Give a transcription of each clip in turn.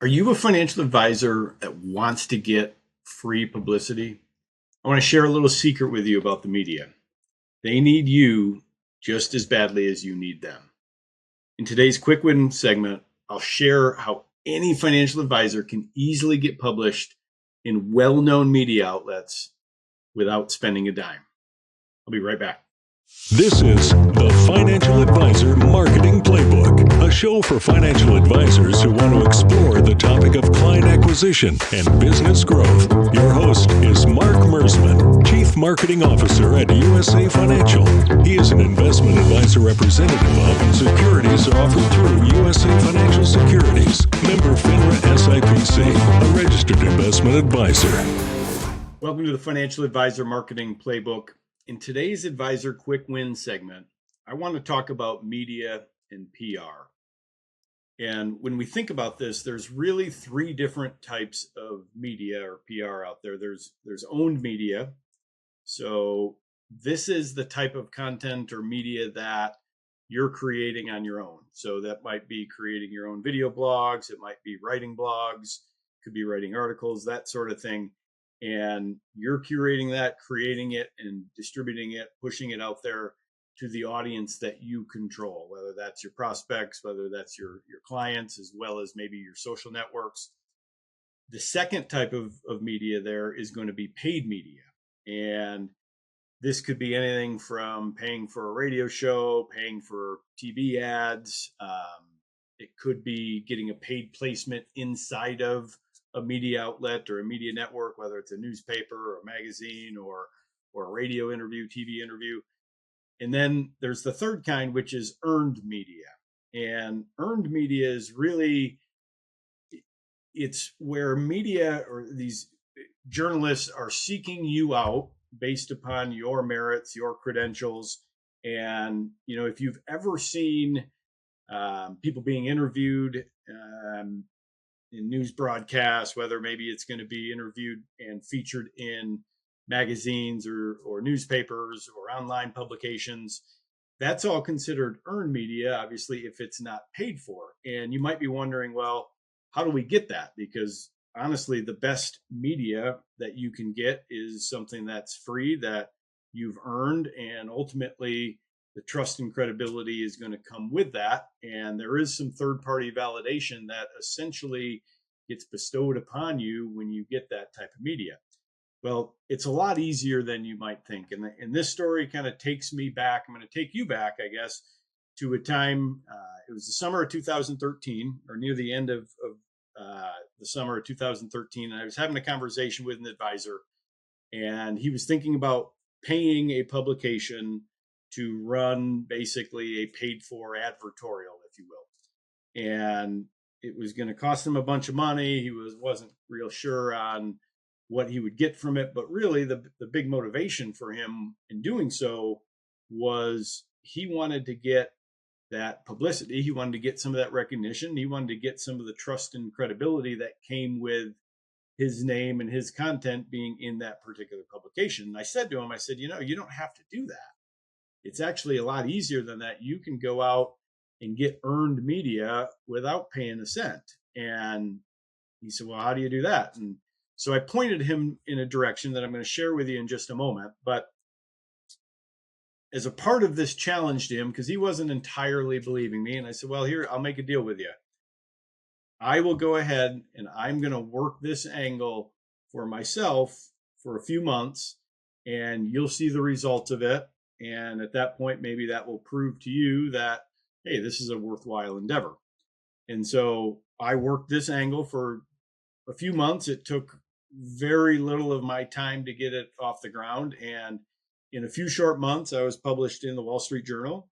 Are you a financial advisor that wants to get free publicity? I want to share a little secret with you about the media. They need you just as badly as you need them. In today's Quick Win segment, I'll share how any financial advisor can easily get published in well-known media outlets without spending a dime. I'll be right back. This is the Financial Advisor Marketing Playbook, a show for financial advisors who want to explore the topic of client acquisition and business growth. Your host is Mark Mersman, Chief Marketing Officer at USA Financial. He is an investment advisor representative of securities offered through USA Financial Securities, member FINRA SIPC, a registered investment advisor. Welcome to the Financial Advisor Marketing Playbook. In today's Advisor Quick Win segment, I want to talk about media and PR. And when we think about this, there's really three different types of media or PR out there. There's owned media. So this is the type of content or media that you're creating on your own. So that might be creating your own video blogs. It might be writing blogs, could be writing articles, that sort of thing. And you're curating that, creating it and distributing it, pushing it out there to the audience that you control, whether that's your prospects, whether that's your clients, as well as maybe your social networks. The second type of media there is going to be paid media. And this could be anything from paying for a radio show, paying for TV ads. It could be getting a paid placement inside of a media outlet or a media network, whether it's a newspaper or a magazine or a radio interview, TV interview. And then there's the third kind, which is earned media. And earned media is really, it's where media or these journalists are seeking you out based upon your merits, your credentials. And, you know, if you've ever seen people being interviewed, in news broadcasts, whether maybe it's going to be interviewed and featured in magazines or newspapers or online publications, that's all considered earned media, obviously, if it's not paid for. And you might be wondering, well, how do we get that? Because honestly, the best media that you can get is something that's free, that you've earned, and ultimately the trust and credibility is going to come with that. And there is some third-party validation that essentially gets bestowed upon you when you get that type of media. Well, it's a lot easier than you might think. And this story kind of takes me back. I'm going to take you back, I guess, to a time, it was the summer of 2013, or near the end of the summer of 2013. And I was having a conversation with an advisor, and he was thinking about paying a publication to run basically a paid for advertorial, if you will. And it was going to cost him a bunch of money. He wasn't real sure on what he would get from it. But really the big motivation for him in doing so was he wanted to get that publicity. He wanted to get some of that recognition. He wanted to get some of the trust and credibility that came with his name and his content being in that particular publication. And I said to him, I said, you know, you don't have to do that. It's actually a lot easier than that. You can go out and get earned media without paying a cent. And he said, well, how do you do that? And so I pointed him in a direction that I'm going to share with you in just a moment. But as a part of this challenge to him, because he wasn't entirely believing me, and I said, well, here, I'll make a deal with you. I will go ahead and I'm going to work this angle for myself for a few months, and you'll see the results of it. And at that point, maybe that will prove to you that, hey, this is a worthwhile endeavor. And so I worked this angle for a few months. It took very little of my time to get it off the ground. And in a few short months, I was published in the Wall Street Journal,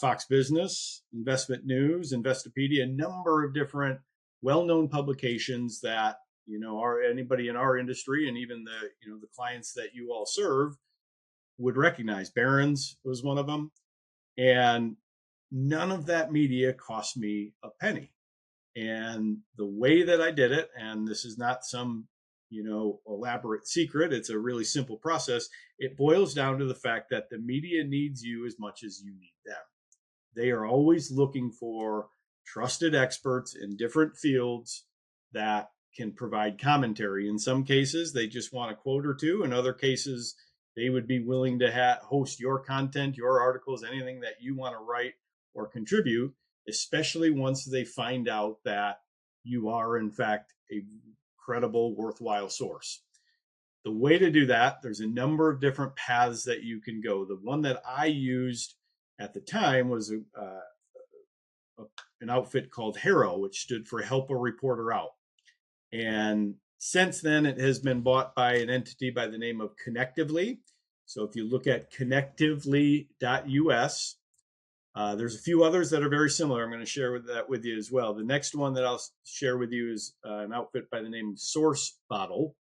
Fox Business, Investment News, Investopedia, a number of different well-known publications that, you know, are anybody in our industry and even the clients that you all serve would recognize. Barron's was one of them. And none of that media cost me a penny. And the way that I did it, and this is not some, elaborate secret, it's a really simple process. It boils down to the fact that the media needs you as much as you need them. They are always looking for trusted experts in different fields that can provide commentary. In some cases, they just want a quote or two. In other cases, they would be willing to host your content, your articles, anything that you want to write or contribute, especially once they find out that you are, in fact, a credible, worthwhile source. The way to do that, there's a number of different paths that you can go. The one that I used at the time was an outfit called HARO, which stood for Help a Reporter Out. And since then, it has been bought by an entity by the name of Connectively. So if you look at connectively.us, there's a few others that are very similar. I'm going to share that with you as well. The next one that I'll share with you is an outfit by the name of SourceBottle.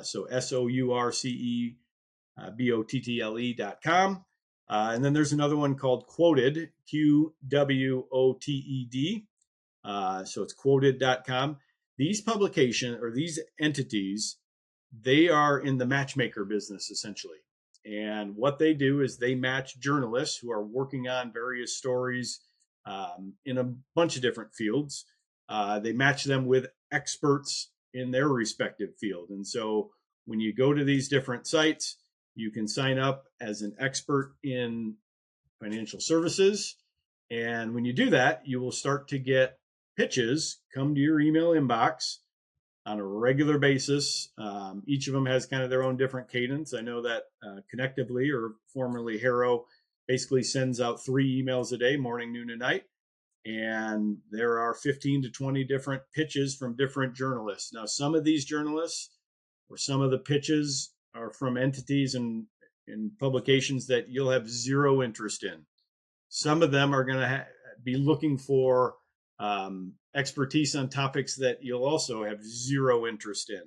So SourceBottle.com. And then there's another one called Quoted, QWOTED. So it's quoted.com. These publications or these entities, they are in the matchmaker business essentially. And what they do is they match journalists who are working on various stories in a bunch of different fields. They match them with experts in their respective field. And so when you go to these different sites, you can sign up as an expert in financial services. And when you do that, you will start to get pitches come to your email inbox on a regular basis. Each of them has kind of their own different cadence. I know that Connectively, or formerly HARO, basically sends out 3 emails a day, morning, noon, and night. And there are 15 to 20 different pitches from different journalists. Now, some of these journalists or some of the pitches are from entities and publications that you'll have zero interest in. Some of them are going to be looking for expertise on topics that you'll also have zero interest in.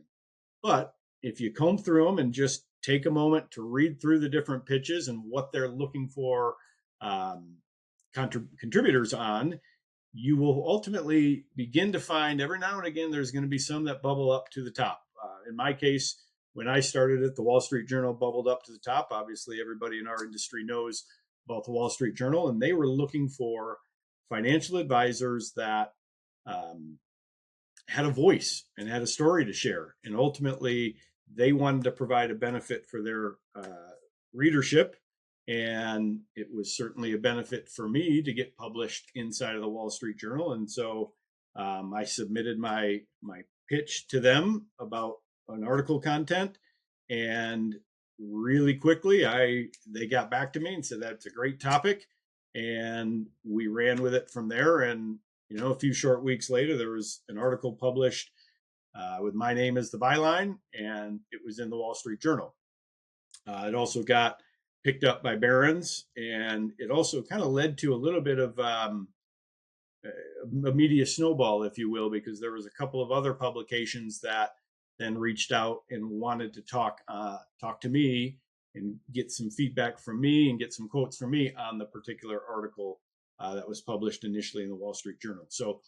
But if you comb through them and just take a moment to read through the different pitches and what they're looking for contributors on, you will ultimately begin to find every now and again there's going to be some that bubble up to the top. In my case, when I started it, the Wall Street Journal bubbled up to the top. Obviously, everybody in our industry knows about the Wall Street Journal, and they were looking for financial advisors that had a voice and had a story to share. And ultimately, they wanted to provide a benefit for their readership. And it was certainly a benefit for me to get published inside of the Wall Street Journal. And so I submitted my pitch to them about an article content, and really quickly they got back to me and said that's a great topic, and we ran with it from there. And a few short weeks later, there was an article published with my name as the byline, and it was in the Wall Street Journal. It also got picked up by Barron's, and it also kind of led to a little bit of a media snowball, if you will, because there was a couple of other publications that then reached out and wanted to talk to me and get some feedback from me and get some quotes from me on the particular article that was published initially in the Wall Street Journal. So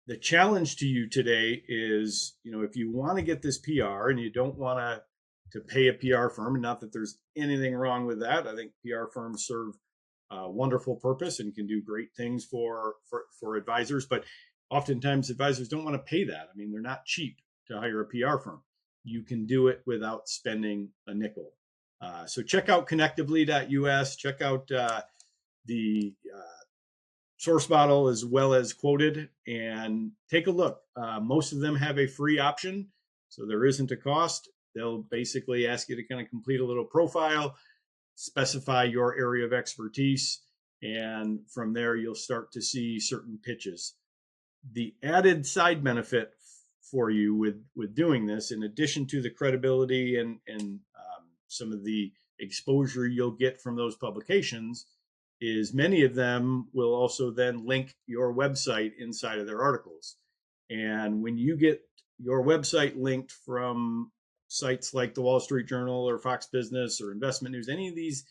the challenge to you today is, if you want to get this PR and you don't want to pay a PR firm, and not that there's anything wrong with that. I think PR firms serve a wonderful purpose and can do great things for advisors, but oftentimes advisors don't want to pay that. I mean, they're not cheap to hire a PR firm. You can do it without spending a nickel. So check out connectively.us, check out the SourceBottle as well as Quoted, and take a look. Most of them have a free option, so there isn't a cost. They'll basically ask you to kind of complete a little profile, specify your area of expertise, and from there you'll start to see certain pitches. The added side benefit for you with doing this, in addition to the credibility and some of the exposure you'll get from those publications, is many of them will also then link your website inside of their articles. And when you get your website linked from sites like the Wall Street Journal or Fox Business or Investment News, any of these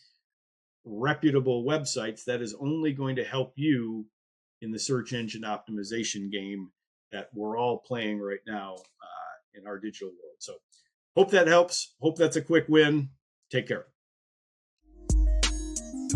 reputable websites, that is only going to help you in the search engine optimization game that we're all playing right now in our digital world. So hope that helps. Hope that's a quick win. Take care.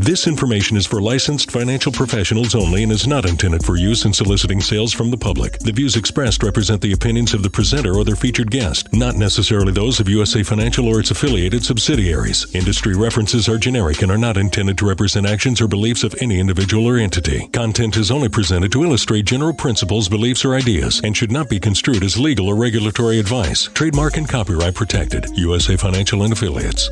This information is for licensed financial professionals only and is not intended for use in soliciting sales from the public. The views expressed represent the opinions of the presenter or their featured guest, not necessarily those of USA Financial or its affiliated subsidiaries. Industry references are generic and are not intended to represent actions or beliefs of any individual or entity. Content is only presented to illustrate general principles, beliefs, or ideas and should not be construed as legal or regulatory advice. Trademark and copyright protected. USA Financial and Affiliates.